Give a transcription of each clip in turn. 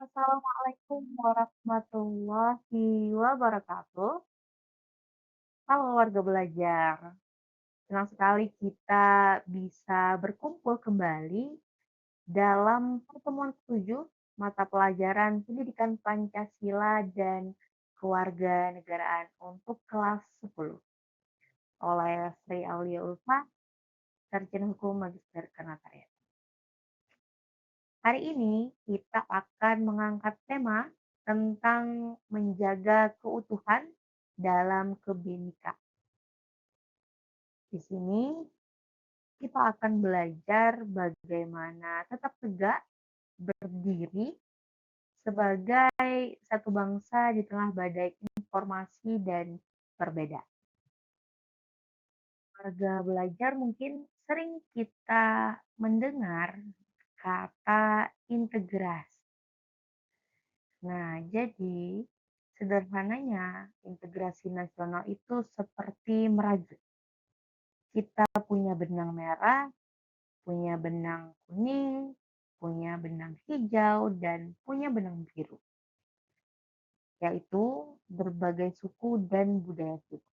Assalamualaikum warahmatullahi wabarakatuh. Halo warga belajar. Senang sekali kita bisa berkumpul kembali dalam pertemuan ketujuh mata pelajaran Pendidikan Pancasila dan Kewarganegaraan untuk kelas 10 oleh Sri Aulia Ulfa, Sarjana Hukum Magister Kanataria. Hari ini kita akan mengangkat tema tentang menjaga keutuhan dalam kebinekaan. Di sini kita akan belajar bagaimana tetap tegak berdiri sebagai satu bangsa di tengah badai informasi dan perbedaan. Warga belajar mungkin sering kita mendengar kata integrasi. Nah, jadi sederhananya integrasi nasional itu seperti merajut. Kita punya benang merah, punya benang kuning, punya benang hijau, dan punya benang biru, yaitu berbagai suku dan budaya kita,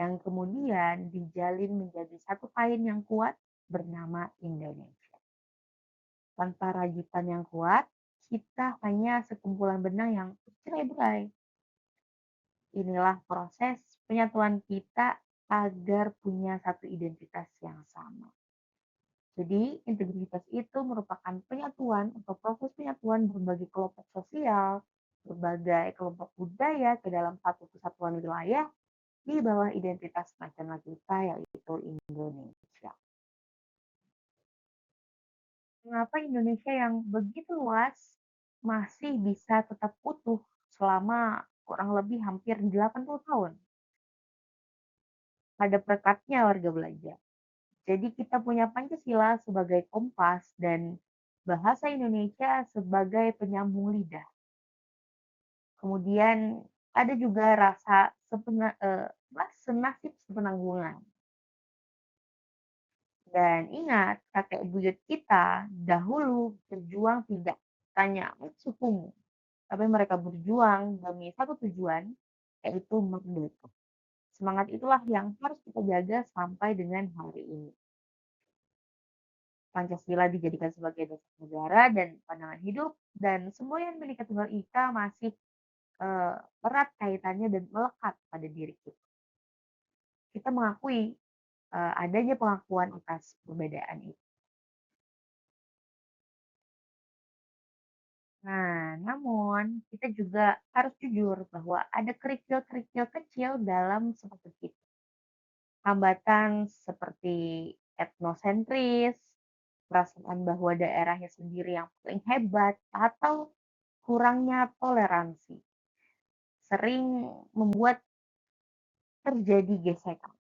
yang kemudian dijalin menjadi satu kain yang kuat bernama Indonesia. Tanpa rajutan yang kuat, kita hanya sekumpulan benang yang bercerai-berai. Inilah proses penyatuan kita agar punya satu identitas yang sama. Jadi, integritas itu merupakan penyatuan atau proses penyatuan berbagai kelompok sosial, berbagai kelompok budaya ke dalam satu kesatuan wilayah di bawah identitas nasional kita, yaitu Indonesia. Mengapa Indonesia yang begitu luas masih bisa tetap utuh selama kurang lebih hampir 80 tahun? Pada perekatnya warga belajar. Jadi kita punya Pancasila sebagai kompas dan bahasa Indonesia sebagai penyambung lidah. Kemudian ada juga rasa senasib sepenanggungan. Dan ingat, kakek buyut kita dahulu berjuang tidak tanya sukumu, tapi mereka berjuang demi satu tujuan, yaitu merdeka. Semangat itulah yang harus kita jaga sampai dengan hari ini. Pancasila dijadikan sebagai dasar negara dan pandangan hidup, dan semua yang Bhinneka Tunggal Ika masih erat kaitannya dan melekat pada diri kita. Kita mengakui adanya pengakuan atas perbedaan itu. Nah, namun kita juga harus jujur bahwa ada kerikil-kerikil kecil dalam semangat kita. Hambatan seperti etnosentris, perasaan bahwa daerahnya sendiri yang paling hebat, atau kurangnya toleransi sering membuat terjadi gesekan.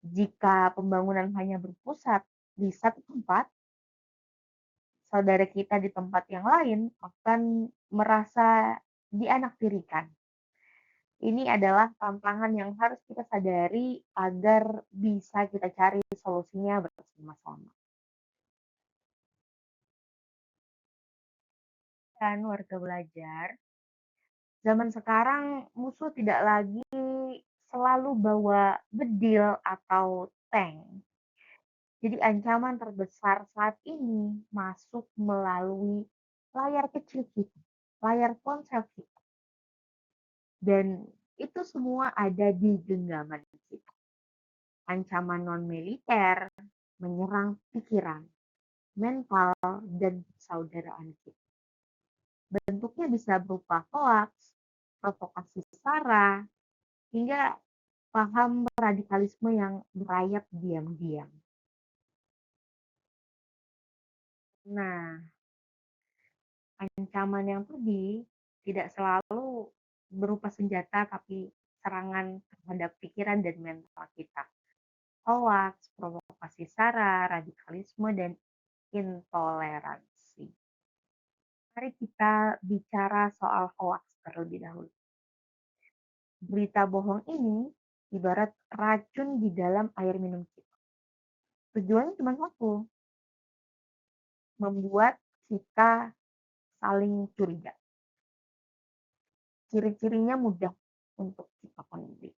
Jika pembangunan hanya berpusat di satu tempat, saudara kita di tempat yang lain akan merasa dianaktirikan. Ini adalah tantangan yang harus kita sadari agar bisa kita cari solusinya bersama-sama. Dan warga belajar, zaman sekarang musuh tidak lagi selalu bawa bedil atau tank. Jadi ancaman terbesar saat ini masuk melalui layar kecil kita, layar ponsel kita. Dan itu semua ada di genggaman kita. Ancaman non-militer menyerang pikiran, mental, dan persaudaraan kita. Bentuknya bisa berupa hoax, provokasi sara, hingga paham radikalisme yang merayap diam-diam. Nah, ancaman yang tadi tidak selalu berupa senjata, tapi serangan terhadap pikiran dan mental kita. Hoax, provokasi sara, radikalisme, dan intoleransi. Mari kita bicara soal hoax terlebih dahulu. Berita bohong ini ibarat racun di dalam air minum kita. Tujuannya cuma satu, membuat kita saling curiga. Ciri-cirinya mudah untuk kita penuhi.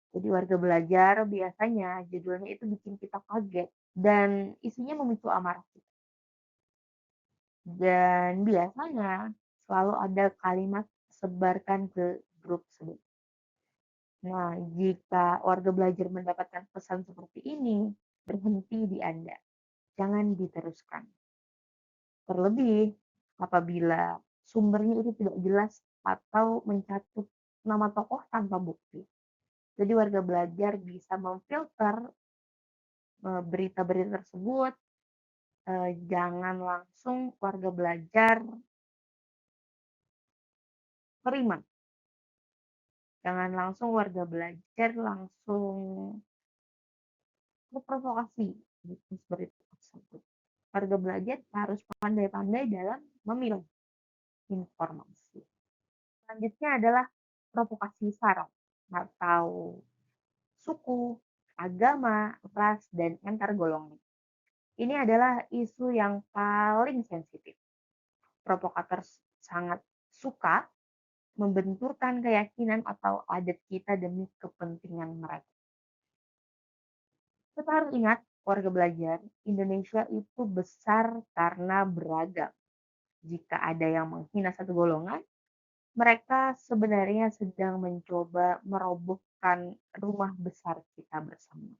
Jadi warga belajar biasanya judulnya itu bikin kita kaget dan isinya memicu amarah kita. Dan biasanya selalu ada kalimat sebarkan ke grup sebut. Nah, jika warga belajar mendapatkan pesan seperti ini, berhenti di Anda. Jangan diteruskan. Terlebih apabila sumbernya itu tidak jelas atau mencatut nama tokoh tanpa bukti. Jadi warga belajar bisa memfilter berita-berita tersebut. Jangan langsung warga belajar terima. Jangan langsung warga belajar langsung terprovokasi dengan berita tersebut. Warga belajar harus pandai-pandai dalam memilah informasi. Selanjutnya adalah provokasi sara atau suku, agama, ras, dan antar golongan. Ini adalah isu yang paling sensitif. Provokator sangat suka membenturkan keyakinan atau adat kita demi kepentingan mereka. Kita harus ingat, warga belajar, Indonesia itu besar karena beragam. Jika ada yang menghina satu golongan, mereka sebenarnya sedang mencoba merobohkan rumah besar kita bersama.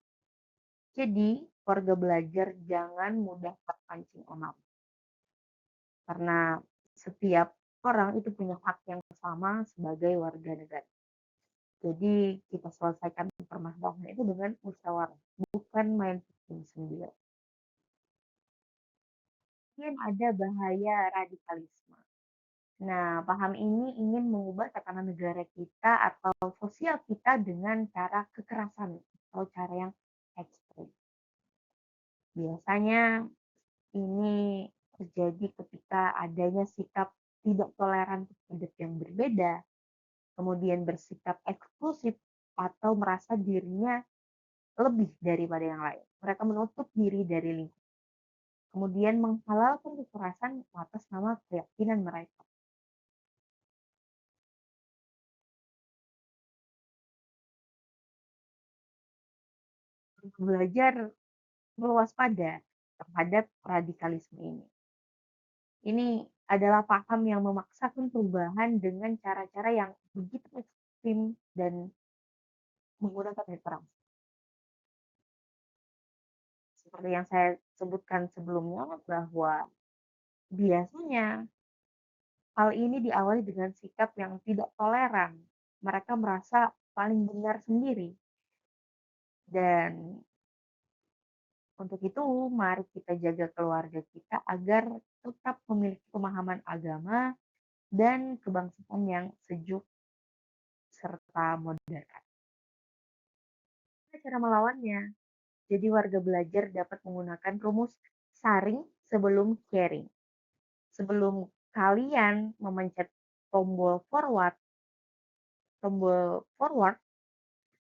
Jadi, warga belajar jangan mudah terpancing amarah. Karena setiap orang itu punya hak yang sama sebagai warga negara. Jadi kita selesaikan permasalahan itu dengan musyawarah, bukan main hakim sendiri. Mungkin ada bahaya radikalisme. Nah, paham ini ingin mengubah tatanan negara kita atau sosial kita dengan cara kekerasan atau cara yang ekstrim. Biasanya ini terjadi ketika adanya sikap tidak toleran terhadap yang berbeda, kemudian bersikap eksklusif atau merasa dirinya lebih daripada yang lain. Mereka menutup diri dari lingkungan. Kemudian menghalalkan kekerasan atas nama keyakinan mereka. Belajar perlu waspada terhadap radikalisme ini. Ini adalah paham yang memaksakan perubahan dengan cara-cara yang begitu ekstrim dan menggunakan literasi. Seperti yang saya sebutkan sebelumnya bahwa biasanya hal ini diawali dengan sikap yang tidak toleran. Mereka merasa paling benar sendiri. Dan untuk itu, mari kita jaga keluarga kita agar tetap memiliki pemahaman agama dan kebangsaan yang sejuk serta modern. Cara melawannya, jadi warga belajar dapat menggunakan rumus saring sebelum caring. Sebelum kalian memencet tombol forward,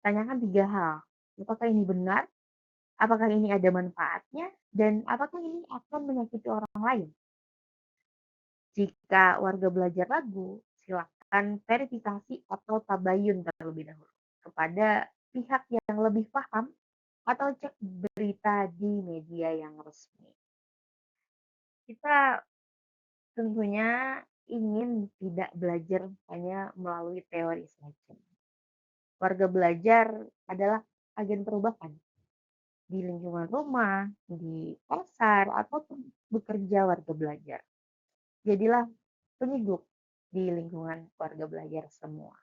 tanyakan 3 hal. Apakah ini benar? Apakah ini ada manfaatnya? Dan apakah ini akan menyakiti orang lain? Jika warga belajar ragu, silakan verifikasi atau tabayun terlebih dahulu kepada pihak yang lebih paham atau cek berita di media yang resmi. Kita tentunya ingin tidak belajar hanya melalui teori saja. Warga belajar adalah agen perubahan di lingkungan rumah, di pasar, ataupun bekerja warga belajar. Jadilah penyejuk di lingkungan warga belajar semua.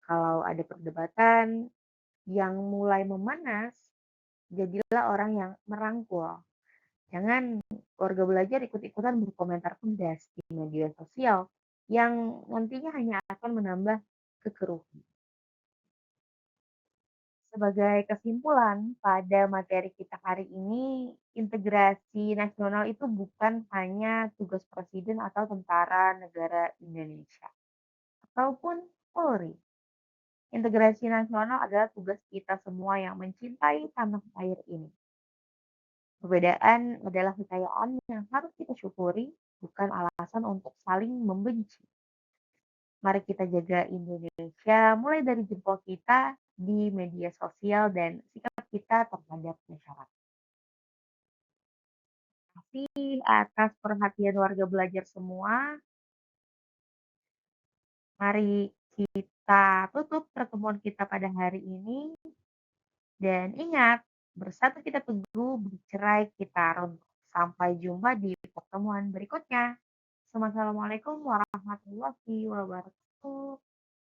Kalau ada perdebatan yang mulai memanas, jadilah orang yang merangkul. Jangan warga belajar ikut-ikutan berkomentar pedas di media sosial yang nantinya hanya akan menambah kekeruhan. Sebagai kesimpulan, pada materi kita hari ini, integrasi nasional itu bukan hanya tugas presiden atau tentara negara Indonesia, ataupun Polri. Integrasi nasional adalah tugas kita semua yang mencintai tanah air ini. Perbedaan adalah kekayaan yang harus kita syukuri bukan alasan untuk saling membenci. Mari kita jaga Indonesia mulai dari jempol kita di media sosial dan sikap kita terhadap masyarakat. Terima kasih atas perhatian warga belajar semua. Mari kita tutup pertemuan kita pada hari ini dan ingat, bersatu kita teguh, bercerai kita runtuh. Sampai jumpa di pertemuan berikutnya. Assalamualaikum warahmatullahi wabarakatuh.